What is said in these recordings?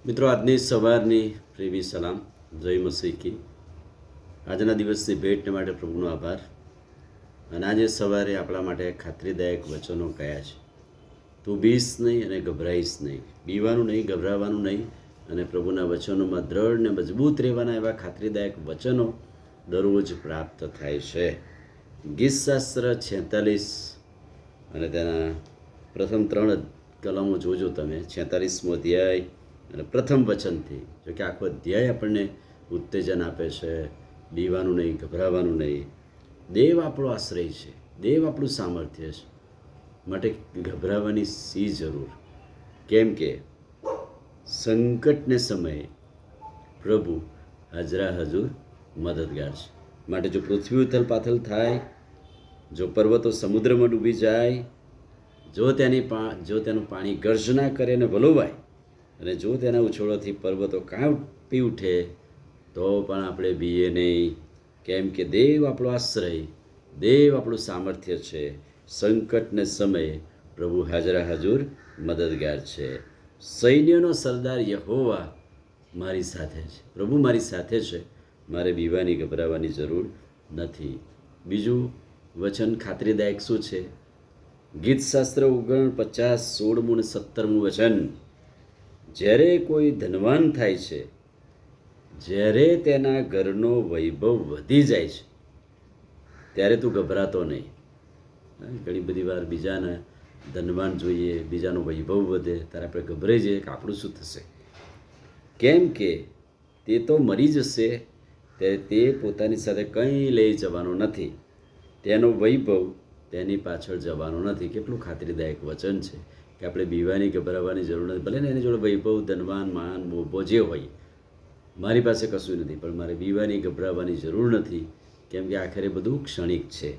મિત્રો, આજની સવારની પ્રેમી સલામ, જય મસીહ કી. આજના દિવસની ભેટને માટે પ્રભુનો આભાર. અને આજે સવારે આપણા માટે ખાતરીદાયક વચનો કયા છે? તું બીસ નહીં અને ગભરાઈશ નહીં. બીવાનું નહીં, ગભરાવાનું નહીં, અને પ્રભુના વચનોમાં દ્રઢ ને મજબૂત રહેવાના એવા ખાતરીદાયક વચનો દરરોજ પ્રાપ્ત થાય છે. ગીતશાસ્ત્ર 46 અને તેના પ્રથમ 3 કલમો જોજો તમે. 46મો અધ્યાય અને પ્રથમ વચનથી, જો કે આખો અધ્યાય આપણને ઉત્તેજન આપે છે. બીવાનું નહીં, ગભરાવાનું નહીં. દેવ આપણો આશ્રય છે, દેવ આપણું સામર્થ્ય છે, માટે ગભરાવાની શી જરૂર? કેમ કે સંકટને સમયે પ્રભુ હાજરા હજુર મદદગાર છે. માટે જો પૃથ્વી ઉથલ પાથલ થાય, જો પર્વતો સમુદ્રમાં ડૂબી જાય, જો તેનું પાણી ગર્જના કરે અને વલોવાય, અને જો તેના ઉછળોથી પર્વતો કાંપી ઉઠે, તો પણ આપણે બીએ નહીં. કેમ કે દેવ આપણો આશ્રય, દેવ આપણું સામર્થ્ય છે. સંકટને સમયે પ્રભુ હાજરા હજુર મદદગાર છે. સૈન્યનો સરદાર યહોવા મારી સાથે છે. પ્રભુ મારી સાથે છે, મારે બીવાની ગભરાવાની જરૂર નથી. બીજું વચન ખાતરીદાયક શું છે? ગીતશાસ્ત્ર 49, 16 અને 17મું વચન. જ્યારે કોઈ ધનવાન થાય છે, જ્યારે તેના ઘરનો વૈભવ વધી જાય છે, ત્યારે તું ગભરાતો નહીં. ઘણી બધી વાર બીજાના ધનવાન જોઈએ, બીજાનો વૈભવ વધે, ત્યારે આપણે ગભરાઈ જઈએ કે આપણું શું થશે. કેમ કે તે તો મરી જશે, ત્યારે તે પોતાની સાથે કંઈ લઈ જવાનો નથી, તેનો વૈભવ તેની પાછળ જવાનો નથી. કેટલું ખાતરીદાયક વચન છે કે આપણે બીવાની ગભરાવાની જરૂર નથી. ભલે ને એની જોડે વૈભવ, ધનવાન, માન, મોભો જે હોય, મારી પાસે કશું નથી, પણ મારે બીવાની ગભરાવાની જરૂર નથી. કેમ કે આખરે બધું ક્ષણિક છે.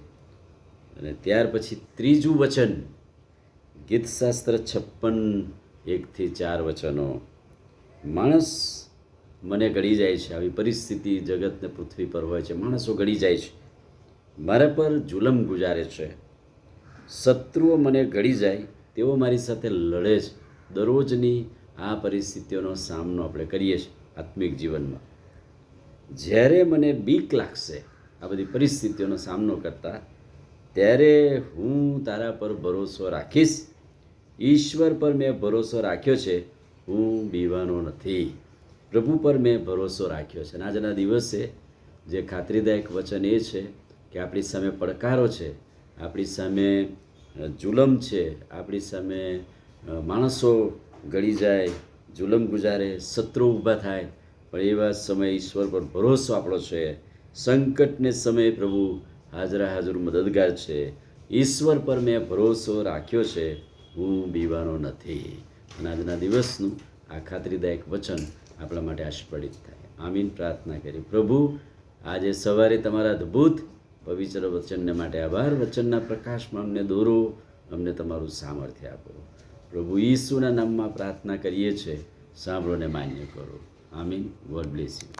અને ત્યાર પછી ત્રીજું વચન, ગીતશાસ્ત્ર 56, 1-4 વચનો. માણસ મને ગળી જાય છે. આવી પરિસ્થિતિ જગતને પૃથ્વી પર હોય છે. માણસો ગળી જાય છે, મારા પર જુલમ ગુજારે છે. શત્રુઓ મને ગળી જાય, તેઓ મારી સાથે લડે છે. દરરોજની આ પરિસ્થિતિઓનો સામનો આપણે કરીએ છીએ આત્મિક જીવનમાં. જ્યારે મને બીક લાગશે આ બધી પરિસ્થિતિઓનો સામનો કરતા, ત્યારે હું તારા પર ભરોસો રાખીશ. ઈશ્વર પર મેં ભરોસો રાખ્યો છે, હું બીવાનો નથી. પ્રભુ પર મેં ભરોસો રાખ્યો છે. અને આજના દિવસે જે ખાતરીદાયક વચન એ છે કે આપણી સામે પડકારો છે, આપણી સામે જુલમ છે, આપણી સામે માણસો ગળી જાય, જુલમ ગુજારે, શત્રુ ઊભા થાય, પણ એવા સમયે ઈશ્વર પર ભરોસો આપણો છે. સંકટને સમયે પ્રભુ હાજરા હાજર મદદગાર છે. ઈશ્વર પર મેં ભરોસો રાખ્યો છે, હું બીવાનો નથી. અને આજના દિવસનું આ ખાતરીદાયક વચન આપણા માટે આશીર્વાદિત થાય. આમીન. પ્રાર્થના કરી. પ્રભુ, આજે સવારે તમારા અદ્ભુત પવિત્ર વચનને માટે આભાર. વચનના પ્રકાશમાં અમને દોરો, અમને તમારું સામર્થ્ય આપો. પ્રભુ ઈસુના નામમાં પ્રાર્થના કરીએ છીએ, સાંભળો ને માન્ય કરો. આમીન. God bless you.